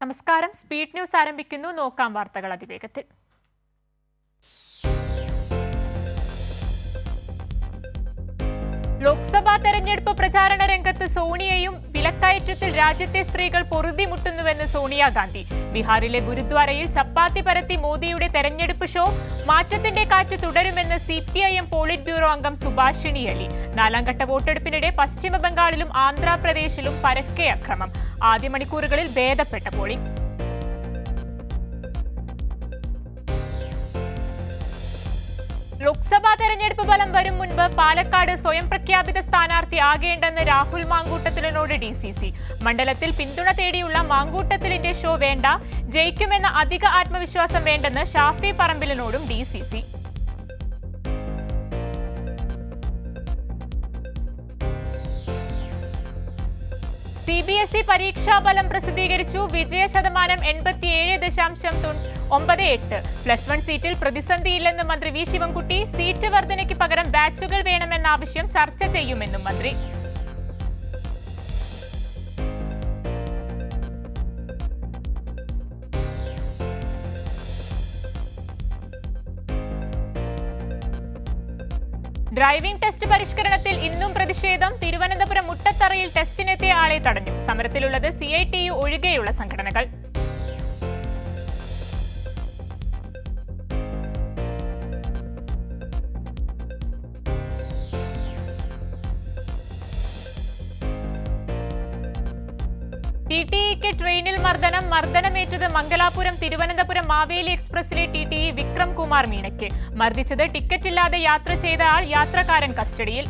നമസ്കാരം. Speed news ആരംഭിക്കുന്നു. നോക്കാം വാർത്തകൾ അതിവേഗത്തിൽ. ലോക്സഭാ തെരഞ്ഞെടുപ്പ് പ്രചാരണ രംഗത്ത് സോണിയയും വിലക്കയറ്റത്തിൽ രാജ്യത്തെ സ്ത്രീകൾ പൊറുതിമുട്ടുന്നുവെന്ന് സോണിയാഗാന്ധി. ബീഹാറിലെ ഗുരുദ്വാരയിൽ ചപ്പാത്തി പരത്തി മോദിയുടെ തെരഞ്ഞെടുപ്പ് ഷോ. മാറ്റത്തിന്റെ കാറ്റ് തുടരുമെന്ന് CPIM പോളിറ്റ് ബ്യൂറോ അംഗം സുഭാഷിണി അലി. നാലാംഘട്ട വോട്ടെടുപ്പിനിടെ പശ്ചിമ ബംഗാളിലും ആന്ധ്രാപ്രദേശിലും പരക്കെ അക്രമം. ആദ്യ മണിക്കൂറുകളിൽ ഭേദപ്പെട്ട പോളിംഗ്. ലോക്സഭാ തെരഞ്ഞെടുപ്പ് ഫലം വരും മുൻപ് പാലക്കാട് സ്വയം പ്രഖ്യാപിത സ്ഥാനാർത്ഥി ആകേണ്ടെന്ന് രാഹുൽ മാങ്കൂട്ടത്തിലിനോട് DCC. മണ്ഡലത്തിൽ പിന്തുണ തേടിയുള്ള മാങ്കൂട്ടത്തിലിന്റെ ഷോ വേണ്ട, ജയിക്കുമെന്ന അധിക ആത്മവിശ്വാസം വേണ്ടെന്ന് ഷാഫി പറമ്പിലിനോടും DCC. CBSE പരീക്ഷാഫലം പ്രസിദ്ധീകരിച്ചു. വിജയ ശതമാനം 87.98. +1 സീറ്റിൽ പ്രതിസന്ധിയില്ലെന്ന് മന്ത്രി വി ശിവൻകുട്ടി. സീറ്റ് വർധനയ്ക്ക് പകരം ബാച്ചുകൾ വേണമെന്ന ആവശ്യം ചർച്ച ചെയ്യുമെന്നും മന്ത്രി. ഡ്രൈവിംഗ് ടെസ്റ്റ് പരിഷ്കരണത്തിൽ ഇന്നും പ്രതിഷേധം. തിരുവനന്തപുരം മുട്ടത്തറയിൽ ടെസ്റ്റിനെത്തിയ ആളെ തടഞ്ഞു. സമരത്തിലുള്ളത് CITU ഒഴികെയുള്ള സംഘടനകൾ. TTEക്ക് ട്രെയിനിൽ മർദ്ദനമേറ്റത് മംഗലാപുരം തിരുവനന്തപുരം മാവേലി എക്സ്പ്രസിലെ TTE വിക്രം കുമാർ മീണയ്ക്ക്. മർദ്ദിച്ചത് ടിക്കറ്റില്ലാതെ യാത്ര ചെയ്ത ആൾ. യാത്രക്കാരൻ കസ്റ്റഡിയിൽ.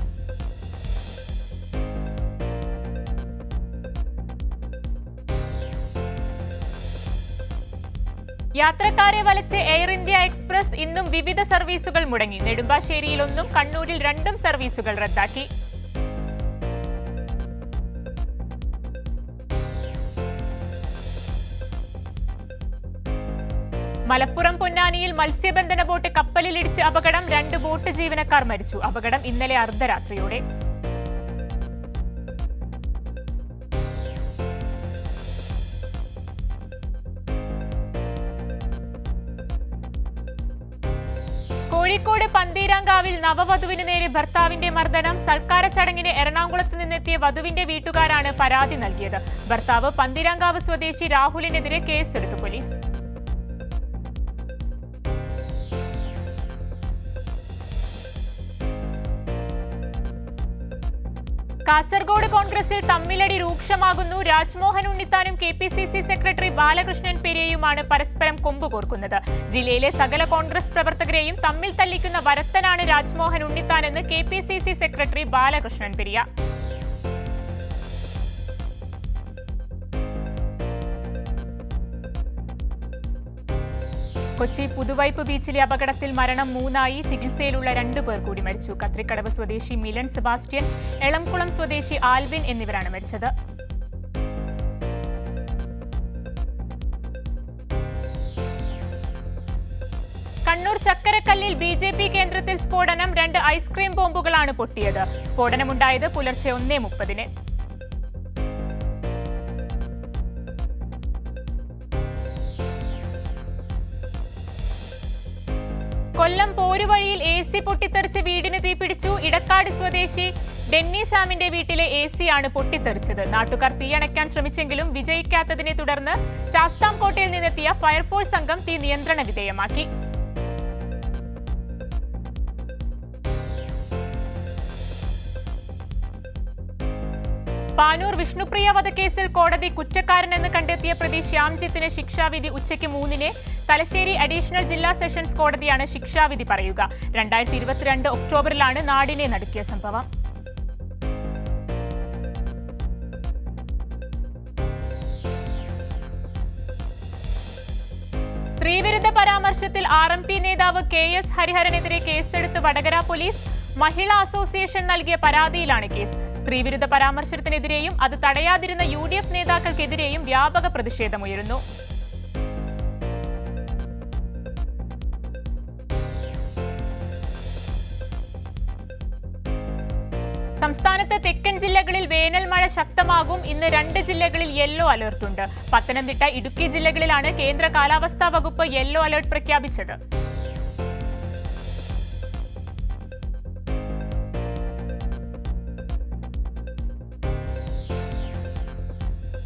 യാത്രക്കാരെ വലച്ച് എയർ ഇന്ത്യ എക്സ്പ്രസ്. ഇന്നും വിവിധ സർവീസുകൾ മുടങ്ങി. നെടുമ്പാശ്ശേരിയിൽ 1, കണ്ണൂരിൽ 2 സർവീസുകൾ റദ്ദാക്കി. മലപ്പുറം പൊന്നാനിയിൽ മത്സ്യബന്ധന ബോട്ട് കപ്പലിലിടിച്ച് അപകടം. 2 ബോട്ട് ജീവനക്കാർ മരിച്ചു. അപകടം ഇന്നലെ അർദ്ധരാത്രിയോടെ. കോഴിക്കോട് പന്തീരാങ്കാവിൽ നവവധുവിന് നേരെ ഭർത്താവിന്റെ മർദ്ദനം. സൽക്കാര ചടങ്ങിന് എറണാകുളത്ത് നിന്നെത്തിയ വധുവിന്റെ വീട്ടുകാരാണ് പരാതി നൽകിയത്. ഭർത്താവ് പന്തീരാങ്കാവ് സ്വദേശി രാഹുലിനെതിരെ കേസെടുത്തു പോലീസ്. കാസർഗോഡ് കോൺഗ്രസിൽ തമ്മിലടി രൂക്ഷമാകുന്നു. രാജ്മോഹൻ ഉണ്ണിത്താനും KPCC സെക്രട്ടറി ബാലകൃഷ്ണൻ പെരിയയുമാണ് പരസ്പരം കൊമ്പുകോർക്കുന്നത്. ജില്ലയിലെ സകല കോൺഗ്രസ് പ്രവർത്തകരെയും തമ്മിൽ തല്ലിക്കുന്ന വരത്തനാണ് രാജ്മോഹൻ ഉണ്ണിത്താനെന്ന് KPCC സെക്രട്ടറി ബാലകൃഷ്ണൻ പെരിയ. കൊച്ചി പുതുവൈപ്പ് ബീച്ചിലെ അപകടത്തിൽ മരണം 3 ചികിത്സയിലുള്ള 2 പേർ കൂടി മരിച്ചു. കത്രിക്കടവ് സ്വദേശി മിലൻ സെബാസ്റ്റ്യൻ, എളംകുളം സ്വദേശി ആൽവിൻ എന്നിവരാണ് മരിച്ചത്. കണ്ണൂർ ചക്കരക്കല്ലിൽ BJP കേന്ദ്രത്തിൽ സ്ഫോടനം. 2 ഐസ്ക്രീം ബോംബുകളാണ് പൊട്ടിയത്. സ്ഫോടനമുണ്ടായത് പുലർച്ചെ 1:30. കൊല്ലം പോരുവഴിയിൽ AC പൊട്ടിത്തെറിച്ച് വീടിന് തീപിടിച്ചു. ഇടക്കാട് സ്വദേശി ഡെന്നി സാമിന്റെ വീട്ടിലെ AC ആണ് പൊട്ടിത്തെറിച്ചത്. നാട്ടുകാർ തീയണയ്ക്കാൻ ശ്രമിച്ചെങ്കിലും വിജയിക്കാത്തതിനെ തുടർന്ന് ശാസ്താംകോട്ടയിൽ നിന്നെത്തിയ ഫയർഫോഴ്സ് സംഘം തീ നിയന്ത്രണ വിധേയമാക്കി. പാനൂർ വിഷ്ണുപ്രിയ വധക്കേസിൽ കോടതി കുറ്റക്കാരനെന്ന് കണ്ടെത്തിയ പ്രതി ശ്യാംജിത്തിന് ശിക്ഷാവിധി ഉച്ചയ്ക്ക് 3-ന്. തലശ്ശേരി അഡീഷണൽ ജില്ലാ സെഷൻസ് കോടതിയാണ് ശിക്ഷാവിധി പറയുക. 2022 ഒക്ടോബറിലാണ് നാടിനെ നടുക്കിയ സംഭവം. സ്ത്രീവിരുദ്ധ പരാമർശത്തിൽ RMP നേതാവ് KS ഹരിഹരനെതിരെ കേസെടുത്ത് വടകര പോലീസ്. മഹിളാ അസോസിയേഷൻ നൽകിയ പരാതിയിലാണ് കേസ്. സ്ത്രീവിരുദ്ധ പരാമർശത്തിനെതിരെയും അത് തടയാതിരുന്ന UDF നേതാക്കൾക്കെതിരെയും വ്യാപക പ്രതിഷേധമുയരുന്നു. സംസ്ഥാനത്ത് തെക്കൻ ജില്ലകളിൽ വേനൽ മഴ ശക്തമാകും. ഇന്ന് 2 ജില്ലകളിൽ യെല്ലോ അലർട്ടുണ്ട്. പത്തനംതിട്ട, ഇടുക്കി ജില്ലകളിലാണ് കേന്ദ്ര കാലാവസ്ഥാ വകുപ്പ് യെല്ലോ അലർട്ട് പ്രഖ്യാപിച്ചത്.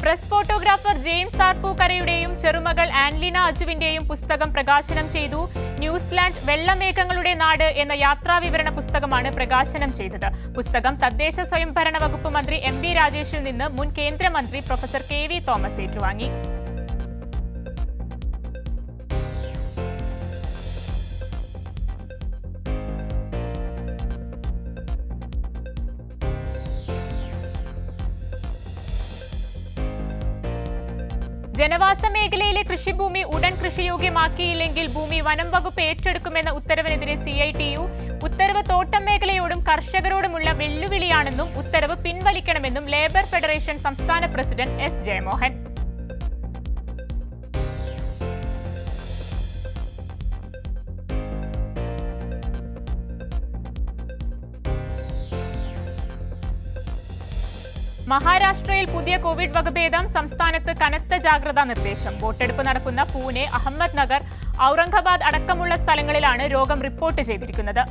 പ്രസ് ഫോട്ടോഗ്രാഫർ ജെയിംസ് ആർ പൂക്കരയുടെയും ചെറുമകൾ ആൻലിന അജുവിന്റെയും പുസ്തകം പ്രകാശനം ചെയ്തു. ന്യൂസിലാൻഡ് വെള്ളമേഘങ്ങളുടെ നാട് എന്ന യാത്രാവിവരണ പുസ്തകമാണ് പ്രകാശനം ചെയ്തത്. പുസ്തകം തദ്ദേശ സ്വയംഭരണ വകുപ്പ് മന്ത്രി എം.വി. രാജേഷിൽ നിന്ന് മുൻ കേന്ദ്രമന്ത്രി പ്രൊഫസർ കെ.വി. തോമസ് ഏറ്റുവാങ്ങി. ജനവാസ മേഖലയിലെ കൃഷിഭൂമി ഉടൻ കൃഷിയോഗ്യമാക്കിയില്ലെങ്കിൽ ഭൂമി വനം വകുപ്പ് ഏറ്റെടുക്കുമെന്ന ഉത്തരവിനെതിരെ CITU. ഉത്തരവ് തോട്ടം മേഖലയോടും കർഷകരോടുമുള്ള വെല്ലുവിളിയാണെന്നും ഉത്തരവ് പിൻവലിക്കണമെന്നും ലേബർ ഫെഡറേഷൻ സംസ്ഥാന പ്രസിഡന്റ് S. ജയമോഹൻ. മഹാരാഷ്ട്രയിൽ പുതിയ കോവിഡ് വകഭേദം. സംസ്ഥാനത്ത് കനത്ത ജാഗ്രതാ നിർദ്ദേശം. വോട്ടെടുപ്പ് നടക്കുന്ന പൂനെ, അഹമ്മദ് നഗർ, ഔറംഗാബാദ് അടക്കമുള്ള സ്ഥലങ്ങളിലാണ് രോഗം റിപ്പോർട്ട് ചെയ്തിരിക്കുന്നത്.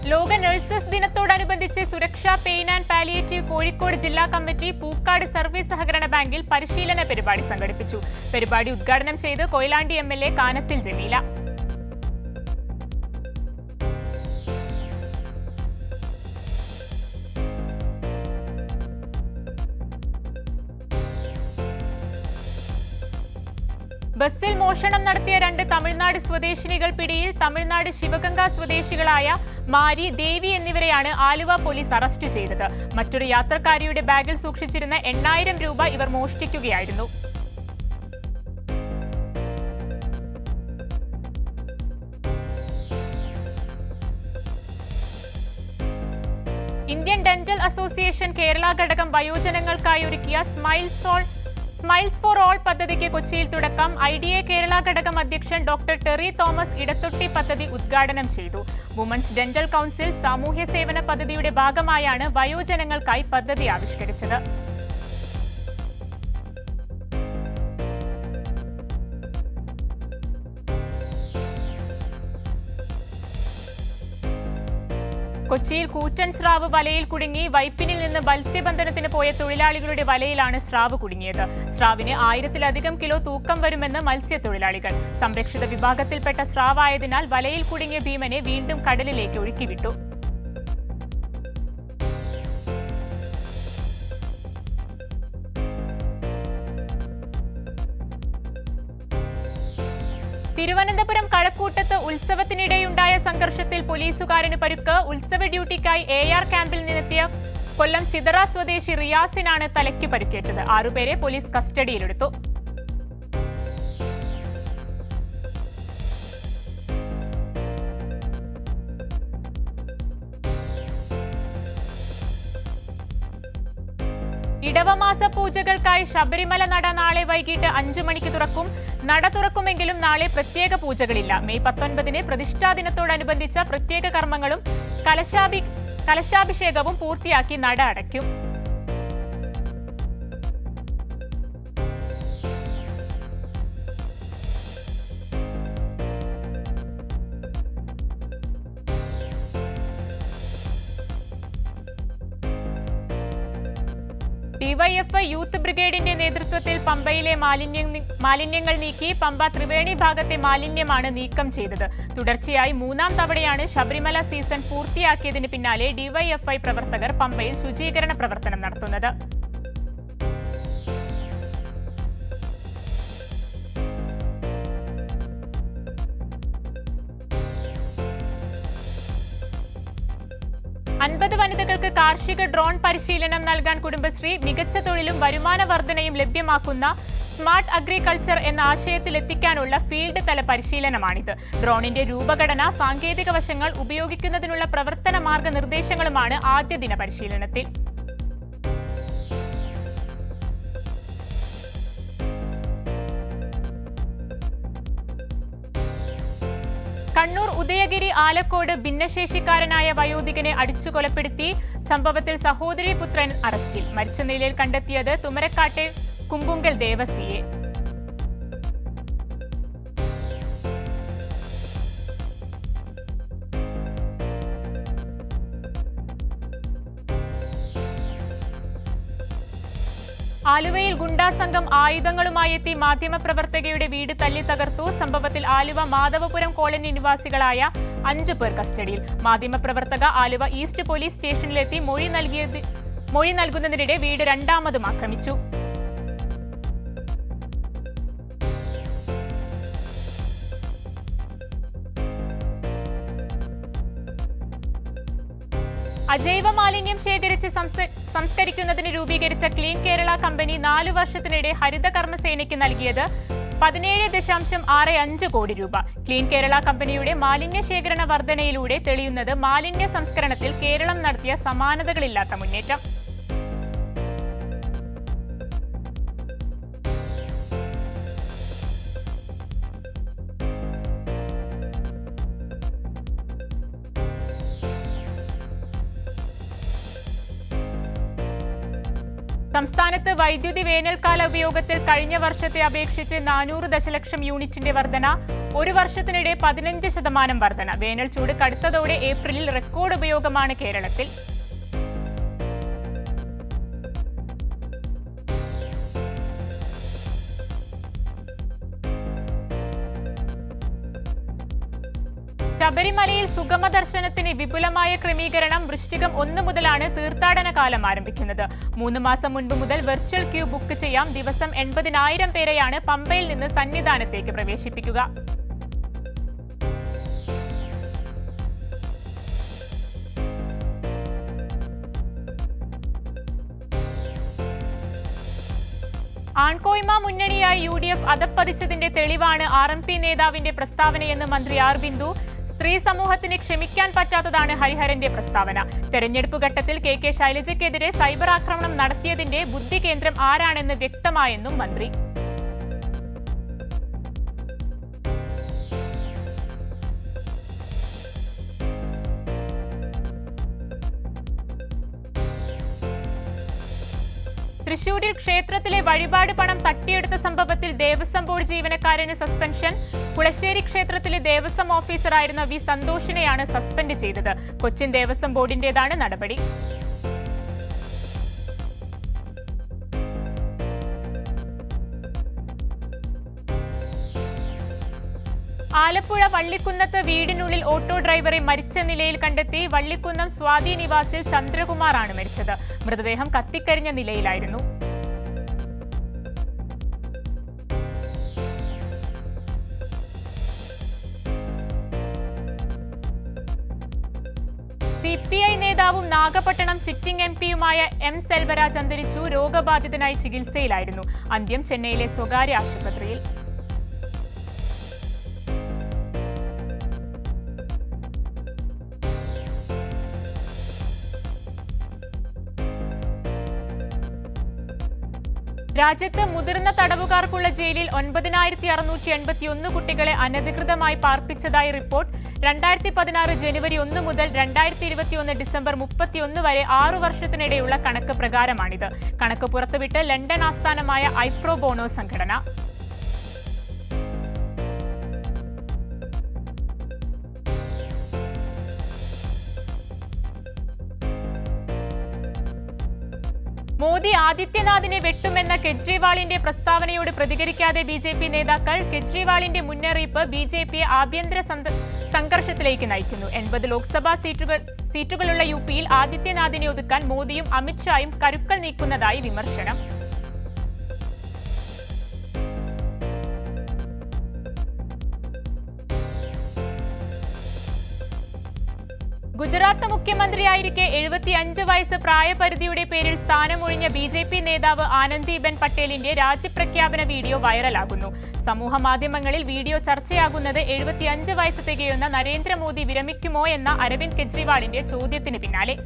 ലോക നഴ്സസ് ദിനത്തോടനുബന്ധിച്ച് സുരക്ഷാ പെയിൻ ആൻഡ് പാലിയേറ്റീവ് കോഴിക്കോട് ജില്ലാ കമ്മിറ്റി പൂക്കാട് സർവീസ് സഹകരണ ബാങ്കിൽ പരിശീലന പരിപാടി സംഘടിപ്പിച്ചു. പരിപാടി ഉദ്ഘാടനം ചെയ്ത് കൊയിലാണ്ടി MLA കാനത്തിൽ ജമീല. ബസ്സിൽ മോഷണം നടത്തിയ 2 തമിഴ്നാട് സ്വദേശിനികൾ പിടിയിൽ. തമിഴ്നാട് ശിവഗംഗ സ്വദേശികളായ മാരി, ദേവി എന്നിവരെയാണ് ആലുവ പോലീസ് അറസ്റ്റ് ചെയ്തത്. മറ്റൊരു യാത്രക്കാരിയുടെ ബാഗിൽ സൂക്ഷിച്ചിരുന്ന 8000 രൂപ ഇവർ മോഷ്ടിക്കുകയായിരുന്നു. ഇന്ത്യൻ ഡെന്റൽ അസോസിയേഷൻ കേരള ഘടകം വയോജനങ്ങൾക്കായി ഒരുക്കിയ സ്മൈൽസ് ഫോർ ഓൾ പദ്ധതിക്ക് കൊച്ചിയിൽ തുടക്കം. IDA കേരള ഘടകം അധ്യക്ഷൻ ഡോക്ടർ ടെറി തോമസ് ഇടത്തൊട്ടി പദ്ധതി ഉദ്ഘാടനം ചെയ്തു. വുമൻസ് ഡെന്റൽ കൗൺസിൽ സാമൂഹ്യ സേവന പദ്ധതിയുടെ ഭാഗമായാണ് വയോജനങ്ങൾക്കായി പദ്ധതി ആവിഷ്കരിച്ചത്. കൊച്ചിയിൽ കൂറ്റൻ സ്രാവ് വലയിൽ കുടുങ്ങി. വൈപ്പിനിൽ നിന്ന് മത്സ്യബന്ധനത്തിന് പോയ തൊഴിലാളികളുടെ വലയിലാണ് സ്രാവ് കുടുങ്ങിയത്. സ്രാവിന് 1000-ലധികം കിലോ തൂക്കം വരുമെന്ന് മത്സ്യത്തൊഴിലാളികൾ. സംരക്ഷിത വിഭാഗത്തിൽപ്പെട്ട സ്രാവായതിനാൽ വലയിൽ കുടുങ്ങിയ ഭീമനെ വീണ്ടും കടലിലേക്ക് ഒഴുക്കിവിട്ടു. തിരുവനന്തപുരം കഴക്കൂട്ടത്ത് ഉത്സവത്തിനിടെയുണ്ടായ സംഘർഷത്തിൽ പോലീസുകാരന് പരുക്ക്. ഉത്സവ ഡ്യൂട്ടിക്കായി AR ക്യാമ്പിൽ നിന്നെത്തിയ കൊല്ലം ചിതറ സ്വദേശി റിയാസിനാണ് തലയ്ക്ക് പരുക്കേറ്റത്. 6 പേരെ പോലീസ് കസ്റ്റഡിയിലെടുത്തു. ഇടവമാസ പൂജകൾക്കായി ശബരിമല നട നാളെ വൈകിട്ട് 5 മണിക്ക് തുറക്കും. നട തുറക്കുമെങ്കിലും നാളെ പ്രത്യേക പൂജകളില്ല. മെയ് 19-ന് പ്രതിഷ്ഠാ ദിനത്തോടനുബന്ധിച്ച പ്രത്യേക കർമ്മങ്ങളും കലശാഭിഷേകവും പൂർത്തിയാക്കി നട അടയ്ക്കും. DYFI യൂത്ത് ബ്രിഗേഡിന്റെ നേതൃത്വത്തിൽ പമ്പയിലെ മാലിന്യങ്ങൾ നീക്കി. പമ്പ ത്രിവേണി ഭാഗത്തെ മാലിന്യമാണ് നീക്കം ചെയ്തത്. തുടർച്ചയായി 3-ാം തവണയാണ് ശബരിമല സീസൺ പൂർത്തിയാക്കിയതിന് പിന്നാലെ DYFI പ്രവർത്തകർ പമ്പയിൽ ശുചീകരണ പ്രവർത്തനം നടത്തുന്നത്. അൻപത് വനിതകൾക്ക് കാർഷിക ഡ്രോൺ പരിശീലനം നൽകാൻ കുടുംബശ്രീ. മികച്ച തൊഴിലും വരുമാന വർധനയും ലഭ്യമാക്കുന്ന സ്മാർട്ട് അഗ്രികൾച്ചർ എന്ന ആശയത്തിൽ എത്തിക്കാനുള്ള ഫീൽഡ് തല പരിശീലനമാണിത്. ഡ്രോണിന്റെ രൂപഘടന, സാങ്കേതിക വശങ്ങൾ, ഉപയോഗിക്കുന്നതിനുള്ള പ്രവർത്തന മാർഗനിർദ്ദേശങ്ങളുമാണ് ആദ്യ ദിന പരിശീലനത്തിൽ. കണ്ണൂർ ഉദയഗിരി ആലക്കോട് ഭിന്നശേഷിക്കാരനായ വയോധികനെ അടിച്ചു കൊലപ്പെടുത്തി. സംഭവത്തിൽ സഹോദരി പുത്രൻ അറസ്റ്റിൽ. മരിച്ച നിലയിൽ കണ്ടെത്തിയത് തുമരക്കാട്ടെ കുമ്പുങ്കൽ ദേവസിയെ. ആലുവയിൽ ഗുണ്ടാസംഘം ആയുധങ്ങളുമായി എത്തി മാധ്യമപ്രവർത്തകയുടെ വീട് തല്ലി തകർത്തു. സംഭവത്തിൽ ആലുവ മാധവപുരം കോളനി നിവാസികളായ 5 പേർ കസ്റ്റഡിയിൽ. മാധ്യമപ്രവർത്തക ആലുവ ഈസ്റ്റ് പോലീസ് സ്റ്റേഷനിലെത്തി മൊഴി നൽകുന്നതിനിടെ വീട് രണ്ടാമതും ആക്രമിച്ചു. അജൈവ മാലിന്യം ശേഖരിച്ച് സംസ്കരിക്കുന്നതിന് രൂപീകരിച്ച ക്ലീൻ കേരള കമ്പനി 4 വർഷത്തിനിടെ ഹരിത കർമ്മസേനയ്ക്ക് നൽകിയത് 17.65 കോടി രൂപ. ക്ലീൻ കേരള കമ്പനിയുടെ മാലിന്യ ശേഖരണ വർധനയിലൂടെ തെളിയുന്നത് മാലിന്യ സംസ്കരണത്തിൽ കേരളം നടത്തിയ സമാനതകളില്ലാത്ത മുന്നേറ്റം. സംസ്ഥാനത്ത് വൈദ്യുതി വേനൽക്കാല ഉപയോഗത്തിൽ കഴിഞ്ഞ വർഷത്തെ അപേക്ഷിച്ച് 400 ദശലക്ഷം യൂണിറ്റിന്റെ വർധന. ഒരു വർഷത്തിനിടെ 15% വർധന. വേനൽ ചൂട് കടുത്തതോടെ ഏപ്രിലിൽ റെക്കോർഡ് ഉപയോഗമാണ് കേരളത്തിൽ. ശബരിമലയിൽ സുഗമ ദർശനത്തിന് വിപുലമായ ക്രമീകരണം. വൃശ്ചികം 1 മുതലാണ് തീർത്ഥാടന കാലം ആരംഭിക്കുന്നത്. 3 മാസം മുൻപ് മുതൽ വെർച്വൽ ക്യൂ ബുക്ക് ചെയ്യാം. ദിവസം 80,000 പേരെയാണ് പമ്പയിൽ നിന്ന് സന്നിധാനത്തേക്ക് പ്രവേശിപ്പിക്കുക. ആൺകോയ്മ മുന്നണിയായി UDF അധപ്പതിച്ചതിന്റെ തെളിവാണ് RMP നേതാവിന്റെ പ്രസ്താവനയെന്ന് മന്ത്രി ആർ ബിന്ദു. സ്ത്രീ സമൂഹത്തിന് ക്ഷമിക്കാൻ പറ്റാത്തതാണ് ഹരിഹരന്റെ പ്രസ്താവന. തെരഞ്ഞെടുപ്പ് ഘട്ടത്തിൽ KK ശൈലജയ്ക്കെതിരെ സൈബർ ആക്രമണം നടത്തിയതിന്റെ ബുദ്ധി കേന്ദ്രം ആരാണെന്ന് വ്യക്തമായെന്നും മന്ത്രി. തൃശൂരിൽ ക്ഷേത്രത്തിലെ വഴിപാട് പണം തട്ടിയെടുത്ത സംഭവത്തിൽ ദേവസ്വം ബോർഡ് ജീവനക്കാരന് സസ്പെൻഷൻ. കുളശ്ശേരി ക്ഷേത്രത്തിലെ ദേവസ്വം ഓഫീസറായിരുന്ന വി സന്തോഷിനെയാണ് സസ്പെൻഡ് ചെയ്തത്. കൊച്ചിൻ ദേവസ്വം ബോർഡിന്റേതാണ് നടപടി. ആലപ്പുഴ വള്ളിക്കുന്നത്ത് വീടിനുള്ളിൽ ഓട്ടോ ഡ്രൈവറെ മരിച്ച നിലയിൽ കണ്ടെത്തി. വള്ളിക്കുന്നം സ്വാതി നിവാസിൽ ചന്ദ്രകുമാർ ആണ് മരിച്ചത്. മൃതദേഹം കത്തിക്കരിഞ്ഞ നിലയിലായിരുന്നു. CPI നേതാവും നാഗപട്ടണം സിറ്റിംഗ് MP-യുമായ M സെൽവരാജ് അന്തരിച്ചു. രോഗബാധിതനായി ചികിത്സയിലായിരുന്നു. അന്ത്യം ചെന്നൈയിലെ സ്വകാര്യ ആശുപത്രിയിൽ. രാജ്യത്ത് മുതിർന്ന തടവുകാർക്കുള്ള ജയിലിൽ 9,681 കുട്ടികളെ അനധികൃതമായി പാർപ്പിച്ചതായി റിപ്പോർട്ട്. 2016 ജനുവരി 1 മുതൽ 2021 ഡിസംബർ 31 വരെ 6 വർഷത്തിനിടെയുള്ള കണക്ക് പ്രകാരമാണിത്. കണക്ക് പുറത്തുവിട്ട് ലണ്ടൻ ആസ്ഥാനമായ ഐപ്രോ ബോണോ സംഘടന. മോദി ആദിത്യനാഥിനെ വെട്ടുമെന്ന കെജ്രിവാളിന്റെ പ്രസ്താവനയോട് പ്രതികരിക്കാതെ BJP നേതാക്കൾ. കെജ്രിവാളിന്റെ മുന്നറിയിപ്പ് BJPയെ ആഭ്യന്തര സംഘർഷത്തിലേക്ക് നയിക്കുന്നു. 80 ലോക്സഭാ സീറ്റുകളുള്ള UPയിൽ ആദിത്യനാഥിനെ ഒതുക്കാൻ മോദിയും അമിത്ഷായും കരുക്കൾ നീക്കുന്നതായി വിമർശനം. ഗുജറാത്ത് മുഖ്യമന്ത്രിയായിരിക്കെ 75 വയസ്സ് പ്രായപരിധിയുടെ പേരിൽ സ്ഥാനമൊഴിഞ്ഞ BJP നേതാവ് ആനന്ദിബെൻ പട്ടേലിന്റെ രാജിപ്രഖ്യാപന വീഡിയോ വൈറലാകുന്നു. സമൂഹ മാധ്യമങ്ങളിൽ വീഡിയോ ചർച്ചയാകുന്നത് 75 വയസ്സ് തികയുന്ന നരേന്ദ്രമോദി വിരമിക്കുമോ എന്ന അരവിന്ദ് കെജ്രിവാളിന്റെ ചോദ്യത്തിന് പിന്നാലെ.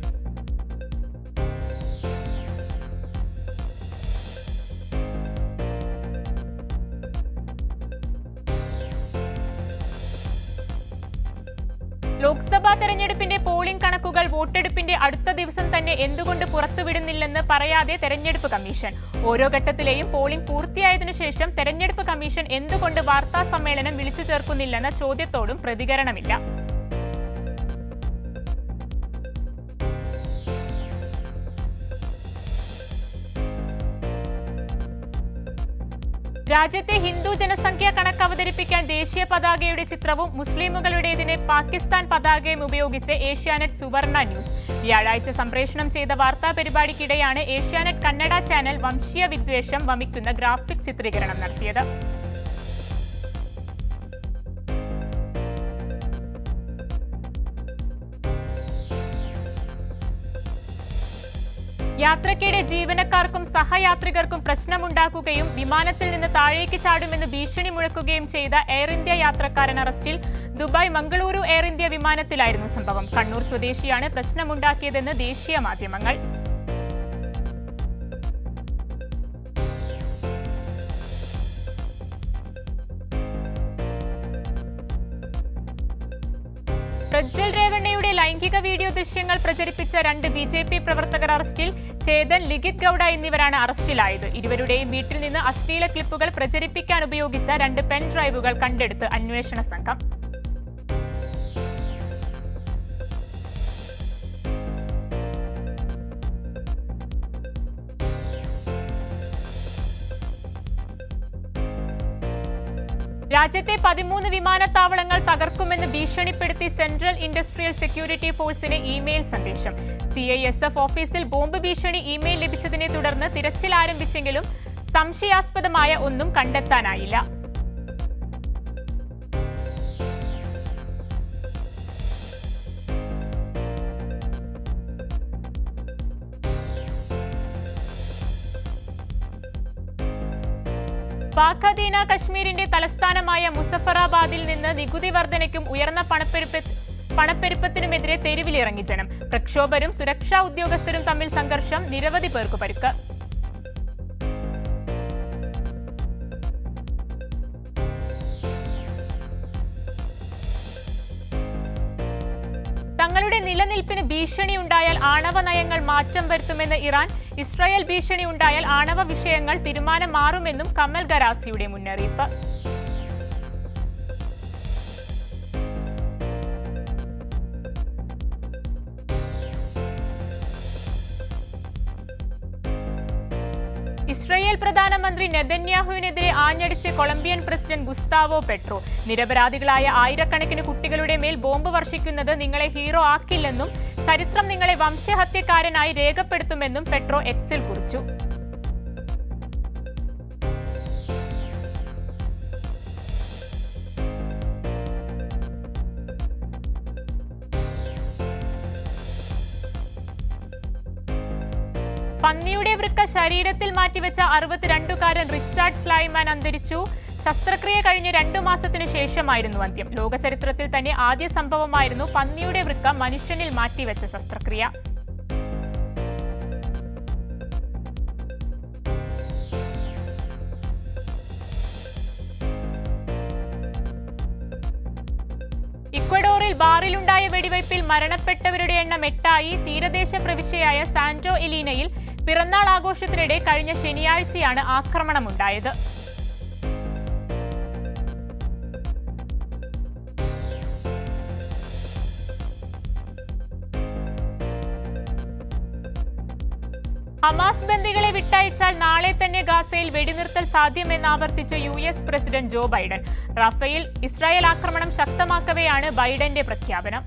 ലോക്സഭാ തെരഞ്ഞെടുപ്പിന്റെ പോളിംഗ് കണക്കുകൾ വോട്ടെടുപ്പിന്റെ അടുത്ത ദിവസം തന്നെ എന്തുകൊണ്ട് പുറത്തുവിടുന്നില്ലെന്ന് പറയാതെ തെരഞ്ഞെടുപ്പ് കമ്മീഷൻ. ഓരോ ഘട്ടത്തിലെയും പോളിംഗ് പൂർത്തിയായതിനു ശേഷം തെരഞ്ഞെടുപ്പ് കമ്മീഷൻ എന്തുകൊണ്ട് വാർത്താ സമ്മേളനം വിളിച്ചു ചേർക്കുന്നില്ലെന്ന ചോദ്യത്തോടും പ്രതികരണമില്ല. രാജ്യത്തെ ഹിന്ദു ജനസംഖ്യാ കണക്ക് അവതരിപ്പിക്കാൻ ദേശീയ പതാകയുടെ ചിത്രവും മുസ്ലിമുകളുടേതിന് പാകിസ്ഥാൻ പതാകയും ഉപയോഗിച്ച് ഏഷ്യാനെറ്റ് സുവർണ ന്യൂസ്. വ്യാഴാഴ്ച സംപ്രേഷണം ചെയ്ത വാർത്താ പരിപാടിക്കിടെയാണ് ഏഷ്യാനെറ്റ് കന്നഡ ചാനൽ വംശീയ വിദ്വേഷം വമിക്കുന്ന ഗ്രാഫിക് ചിത്രീകരണം നടത്തിയത്. യാത്രയ്ക്കിടെ ജീവനക്കാർക്കും സഹയാത്രികർക്കും പ്രശ്നമുണ്ടാക്കുകയും വിമാനത്തിൽ നിന്ന് താഴേക്ക് ചാടുമെന്ന് ഭീഷണി മുഴക്കുകയും ചെയ്ത എയർ ഇന്ത്യ യാത്രക്കാരൻ അറസ്റ്റിൽ. ദുബായ് മംഗളൂരു എയർ ഇന്ത്യ വിമാനത്തിലായിരുന്നു സംഭവം. കണ്ണൂർ സ്വദേശിയാണ് പ്രശ്നമുണ്ടാക്കിയതെന്ന് ദേശീയ മാധ്യമങ്ങൾ. പ്രജ്വൽ രേവണ്ണയുടെ ലൈംഗിക വീഡിയോ ദൃശ്യങ്ങൾ പ്രചരിപ്പിച്ച 2 BJP പ്രവർത്തകർ അറസ്റ്റിൽ. ചേതൻ, ലിഖിത് ഗൌഡ എന്നിവരാണ് അറസ്റ്റിലായത്. ഇരുവരുടെയും വീട്ടിൽ നിന്ന് അശ്ലീല ക്ലിപ്പുകൾ പ്രചരിപ്പിക്കാൻ ഉപയോഗിച്ച 2 പെൻ ഡ്രൈവുകൾ കണ്ടെടുത്ത് അന്വേഷണ സംഘം. രാജ്യത്തെ 13 വിമാനത്താവളങ്ങൾ തകർക്കുമെന്ന് ഭീഷണിപ്പെടുത്തി സെൻട്രൽ ഇൻഡസ്ട്രിയൽ സെക്യൂരിറ്റി ഫോഴ്സിന് ഇമെയിൽ സന്ദേശം. CISF ഓഫീസിൽ ബോംബ് ഭീഷണി ഇമെയിൽ ലഭിച്ചതിനെ തുടർന്ന് തിരച്ചിൽ ആരംഭിച്ചെങ്കിലും സംശയാസ്പദമായ ഒന്നും കണ്ടെത്താനായില്ല. പാക് അധീന കശ്മീരിന്റെ തലസ്ഥാനമായ മുസഫറാബാദിൽ നിന്ന് നികുതി വർധനയ്ക്കും ഉയർന്ന പണപ്പെരുപ്പത്തിനുമെതിരെ തെരുവിലിറങ്ങി ജനം. പ്രക്ഷോഭരും സുരക്ഷാ ഉദ്യോഗസ്ഥരും തമ്മിൽ സംഘർഷം, നിരവധി പേർക്ക് പരിക്ക്. തങ്ങളുടെ നിലനിൽപ്പിന് ഭീഷണിയുണ്ടായാൽ ആണവ നയങ്ങൾ മാറ്റം വരുത്തുമെന്ന് ഇറാൻ. ഇസ്രായേൽ ഭീഷണി ഉണ്ടായാൽ ആണവ വിഷയങ്ങൾ തീരുമാനം മാറുമെന്നും കമൽ ഗരാസിയുടെ മുന്നറിയിപ്പ്. ഇസ്രായേൽ പ്രധാനമന്ത്രി നെതന്യാഹുവിനെതിരെ ആഞ്ഞടിച്ച് കൊളംബിയൻ പ്രസിഡന്റ് ഗുസ്താവോ പെട്രോ. നിരപരാധികളായ ആയിരക്കണക്കിന് കുട്ടികളുടെ മേൽ ബോംബ് വർഷിക്കുന്നത് നിങ്ങളെ ഹീറോ ആക്കില്ലെന്നും ചരിത്രം നിങ്ങളെ വംശഹത്യക്കാരനായി രേഖപ്പെടുത്തുമെന്നും പെട്രോ എക്സിൽ കുറിച്ചു. പന്നിയുടെ വൃക്ക ശരീരത്തിൽ മാറ്റിവെച്ച 62കാരൻ റിച്ചാർഡ് സ്ലൈമാൻ അന്തരിച്ചു. ശസ്ത്രക്രിയ കഴിഞ്ഞ് 2 മാസത്തിനു ശേഷമായിരുന്നു അന്ത്യം. ലോക ചരിത്രത്തിൽ തന്നെ ആദ്യ സംഭവമായിരുന്നു പന്നിയുടെ വൃക്ക മനുഷ്യനിൽ മാറ്റിവെച്ച ശസ്ത്രക്രിയ. ഇക്വഡോറിൽ ബാറിലുണ്ടായ വെടിവയ്പിൽ മരണപ്പെട്ടവരുടെ എണ്ണം 8ആയി. തീരദേശ പ്രവിശ്യയായ സാന്റോ എലീനയിൽ പിറന്നാൾ ആഘോഷത്തിനിടെ കഴിഞ്ഞ ശനിയാഴ്ചയാണ് ആക്രമണമുണ്ടായത്. ഹമാസ് ബന്ദികളെ വിട്ടയച്ചാൽ നാളെ തന്നെ ഗാസയിൽ വെടിനിർത്തൽ സാധ്യമെന്ന് ആവർത്തിച്ച US പ്രസിഡന്റ് ജോ ബൈഡൻ. റഫേൽ ഇസ്രായേൽ ആക്രമണം ശക്തമാക്കവെയാണ് ബൈഡന്റെ പ്രഖ്യാപനം.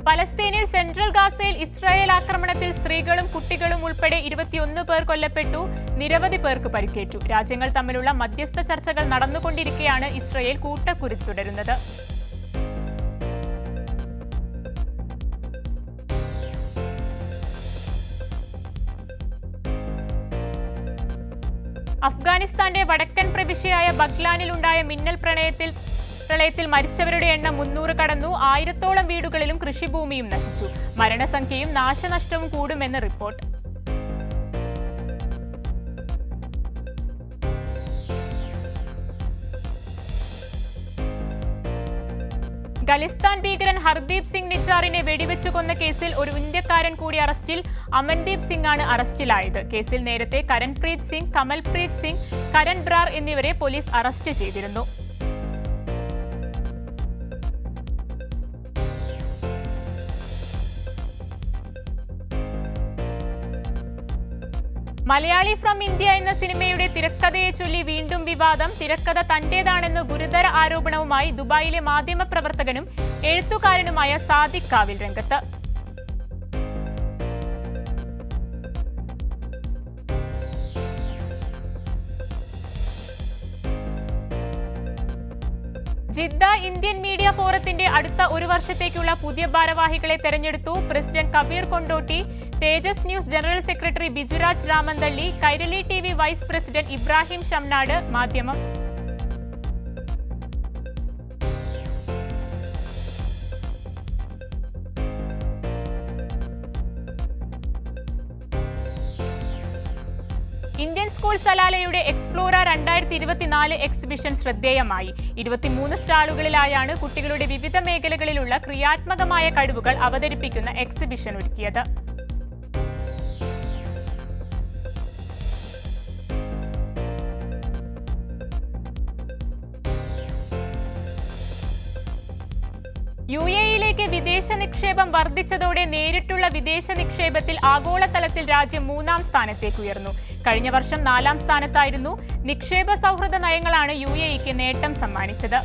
പലസ്തീനിൽ സെൻട്രൽ ഗാസയിൽ ഇസ്രായേൽ ആക്രമണത്തിൽ സ്ത്രീകളും കുട്ടികളും ഉൾപ്പെടെ 21 പേർ കൊല്ലപ്പെട്ടു. നിരവധി പേർക്ക് പരിക്കേറ്റു. രാജ്യങ്ങൾ തമ്മിലുള്ള മധ്യസ്ഥ ചർച്ചകൾ നടന്നുകൊണ്ടിരിക്കെയാണ് ഇസ്രായേൽ കൂട്ടക്കുരുതി തുടരുന്നത്. അഫ്ഗാനിസ്ഥാന്റെ വടക്കൻ പ്രവിശ്യയായ ബഗ്ലാനിലുണ്ടായ മിന്നൽ പ്രളയത്തിൽ മരിച്ചവരുടെ എണ്ണം 300 കടന്നു. 1000-ഓളം വീടുകളിലും കൃഷിഭൂമിയും നശിച്ചു. മരണസംഖ്യയും നാശനഷ്ടവും കൂടുമെന്ന് റിപ്പോർട്ട്. ഖലിസ്ഥാൻ ഭീകരൻ ഹർദീപ് സിംഗ് നിജാറിനെ വെടിവെച്ചു കൊന്ന കേസിൽ ഒരു ഇന്ത്യക്കാരൻ കൂടി അറസ്റ്റിൽ. അമൻദീപ് സിംഗ് ആണ് അറസ്റ്റിലായത്. കേസിൽ നേരത്തെ കരൺപ്രീത് സിംഗ്, കമൽപ്രീത് സിംഗ്, കരൺ ബ്രാർ എന്നിവരെ പോലീസ് അറസ്റ്റ് ചെയ്തിരുന്നു. മലയാളി ഫ്രം ഇന്ത്യ എന്ന സിനിമയുടെ തിരക്കഥയെ ചൊല്ലി വീണ്ടും വിവാദം. തിരക്കഥ തന്റേതാണെന്ന് ഗുരുതര ആരോപണവുമായി ദുബായിലെ മാധ്യമപ്രവർത്തകനും എഴുത്തുകാരനുമായ സാദിഖ് കാവിൽ രംഗത്ത്. ജിദ്ദ ഇന്ത്യൻ മീഡിയ ഫോറത്തിന്റെ അടുത്ത ഒരു വർഷത്തേക്കുള്ള പുതിയ ഭാരവാഹികളെ തെരഞ്ഞെടുത്തു. President Kabir Kondotty, Thejas news general secretary Bijuraj Ramanthali, Kairali TV vice president Ibrahim Shamnad. Madhyamam Indian school സലാലയുടെ എക്സ്പ്ലോറർ 2024 എക്സിബിഷൻ ശ്രദ്ധേയമായി. 23 സ്റ്റാളുകളിലായാണ് കുട്ടികളുടെ വിവിധ മേഖലകളിലുള്ള ക്രിയാത്മകമായ കഴിവുകൾ അവതരിപ്പിക്കുന്ന എക്സിബിഷൻ ഒരുക്കിയത്. UAE-യിലേക്ക് വിദേശ നിക്ഷേപം വർദ്ധിച്ചതോടെ നേരിട്ടുള്ള വിദേശ നിക്ഷേപത്തിൽ ആഗോളതലത്തിൽ രാജ്യം 3-ാം സ്ഥാനത്തേക്ക് ഉയർന്നു. കഴിഞ്ഞ വർഷം 4-ാം സ്ഥാനത്തായിരുന്നു. നിക്ഷേപ സൗഹൃദ നയങ്ങളാണ് UAE-ക്ക് നേട്ടം സമ്മാനിച്ചത്.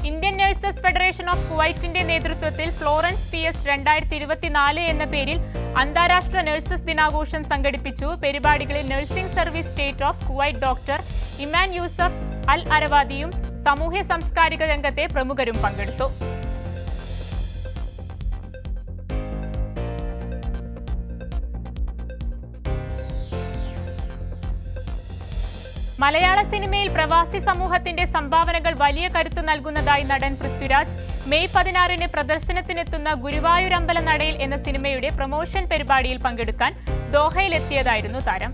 ഇന്ത്യൻ നഴ്സസ് ഫെഡറേഷൻ ഓഫ് കുവൈറ്റിന്റെ നേതൃത്വത്തിൽ ഫ്ലോറൻസ് PS 2024 എന്ന പേരിൽ അന്താരാഷ്ട്ര നഴ്സസ് ദിനാഘോഷം സംഘടിപ്പിച്ചു. പരിപാടികളിൽ nursing service state of Kuwait doctor Iman Yousuf Al അരവാദിയും സാമൂഹ്യ സാംസ്കാരിക രംഗത്തെ പ്രമുഖരും പങ്കെടുത്തു. മലയാള സിനിമയിൽ പ്രവാസി സമൂഹത്തിന്റെ സംഭാവനകൾ വലിയ കരുത്തു നൽകുന്നതായി നടൻ പൃഥ്വിരാജ്. മെയ് 16-ന് പ്രദർശനത്തിനെത്തുന്ന ഗുരുവായൂരമ്പല നടയിൽ എന്ന സിനിമയുടെ പ്രമോഷൻ പരിപാടിയിൽ പങ്കെടുക്കാൻ ദോഹയിലെത്തിയതായിരുന്നു താരം.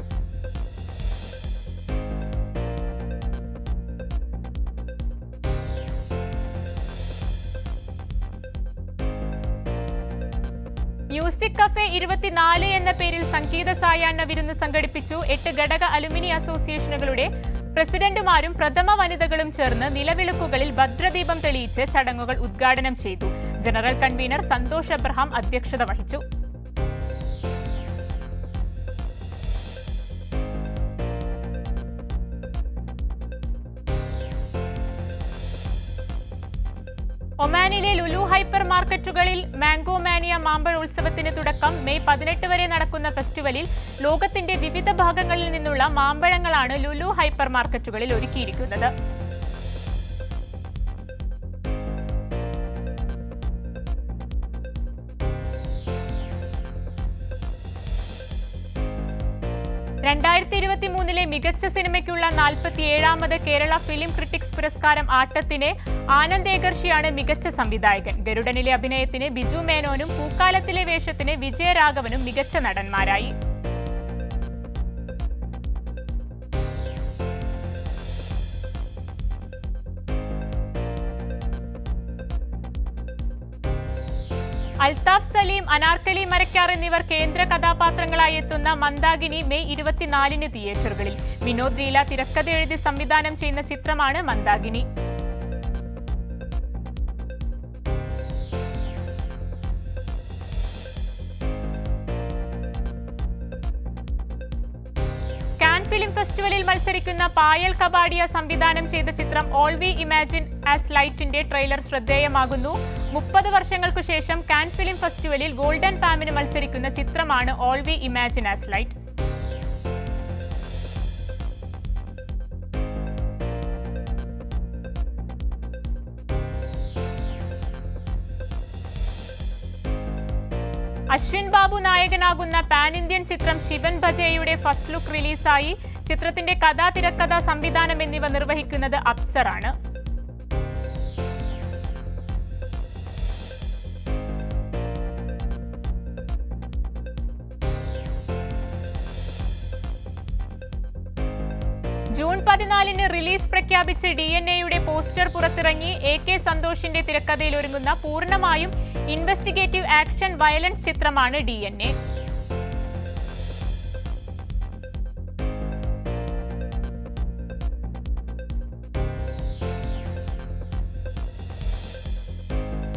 മ്യൂസിക് കഫേ 24 എന്ന പേരിൽ സംഗീത സായാഹ്ന വിരുന്ന് സംഘടിപ്പിച്ചു. 8 ഘടക അലുമിനി അസോസിയേഷനുകളുടെ പ്രസിഡന്റുമാരും പ്രഥമ വനിതകളും ചേർന്ന് നിലവിളക്കുകളിൽ ഭദ്രദീപം തെളിയിച്ച് ചടങ്ങുകൾ ഉദ്ഘാടനം ചെയ്തു. ജനറൽ കൺവീനർ സന്തോഷ് എബ്രഹാം അധ്യക്ഷത വഹിച്ചു. ഒമാനിലെ ലുലു ഹൈപ്പർ മാർക്കറ്റുകളിൽ മാംഗോ മാനിയ മാമ്പഴോത്സവത്തിന് തുടക്കം. മെയ് 18 വരെ നടക്കുന്ന ഫെസ്റ്റിവലിൽ ലോകത്തിന്റെ വിവിധ ഭാഗങ്ങളിൽ നിന്നുള്ള മാമ്പഴങ്ങളാണ് ലുലു ഹൈപ്പർ മാർക്കറ്റുകളിൽ ഒരുക്കിയിരിക്കുന്നത്. ലെ മികച്ച സിനിമയ്ക്കുള്ള 47ാമത് കേരള ഫിലിം ക്രിട്ടിക്സ് പുരസ്കാരം ആട്ടത്തിന് ആനന്ദ് ഏകർഷിയാണ് മികച്ച സംവിധായകൻ. ഗരുഡനിലെ അഭിനയത്തിന് ബിജു മേനോനും പൂക്കാലത്തിലെ വേഷത്തിന് വിജയരാഘവനും മികച്ച നടന്മാരായി. അൽതാഫ് സലീം, അനാർക്കലി മരക്കാർ എന്നിവർ കേന്ദ്ര കഥാപാത്രങ്ങളായി എത്തുന്ന മന്ദാകിനി മെയ് 24-ന് തിയേറ്ററുകളിൽ. വിനോദ് ലീല തിരക്കഥ എഴുതി സംവിധാനം ചെയ്യുന്ന ചിത്രമാണ് മന്ദാകിനി. ഫിലിം ഫെസ്റ്റിവലിൽ മത്സരിക്കുന്ന പായൽ കബാഡിയ സംവിധാനം ചെയ്ത ചിത്രം ഓൾ വി ഇമാജിൻ ആസ് ലൈറ്റിന്റെ ട്രെയിലർ ശ്രദ്ധേയമാകുന്നു. 30 വർഷങ്ങൾക്കു ശേഷം കാൻ ഫിലിം ഫെസ്റ്റിവലിൽ ഗോൾഡൻ പാമിന് മത്സരിക്കുന്ന ചിത്രമാണ് all we imagine as light. Ashwin Babu നായകനാകുന്ന പാൻ ഇന്ത്യൻ ചിത്രം ശിവൻ ഭജയുടെ ഫസ്റ്റ് ലുക്ക് റിലീസായി. ചിത്രത്തിന്റെ കഥ, തിരക്കഥ, സംവിധാനം എന്നിവ നിർവഹിക്കുന്നത് അപ്സറാണ്. ജൂൺ 14 റിലീസ് പ്രഖ്യാപിച്ച് DNA-യുടെ പോസ്റ്റർ പുറത്തിറങ്ങി. AK സന്തോഷിന്റെ തിരക്കഥയിൽ ഒരുങ്ങുന്ന പൂർണ്ണമായും ഇൻവെസ്റ്റിഗേറ്റീവ് ആക്ഷൻ വയലൻസ് ചിത്രമാണ് DNA.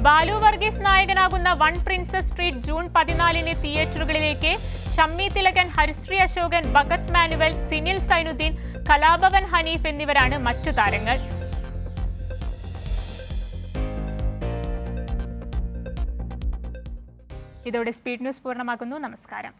ബാലു വർഗീസ് നായകനാകുന്ന വൺ പ്രിൻസസ് സ്ട്രീറ്റ് ജൂൺ 14 തിയേറ്ററുകളിലേക്ക്. ഷമ്മി തിലകൻ, ഹരിശ്രീ അശോകൻ, ഭഗത് മാനുവൽ, സിനിൽ സൈനുദ്ദീൻ, കലാഭവൻ ഹനീഫ് എന്നിവരാണ് മറ്റു താരങ്ങൾ. ഇതോടെ സ്പീഡ് ന്യൂസ് പൂർണ്ണമാകുന്നു. നമസ്കാരം.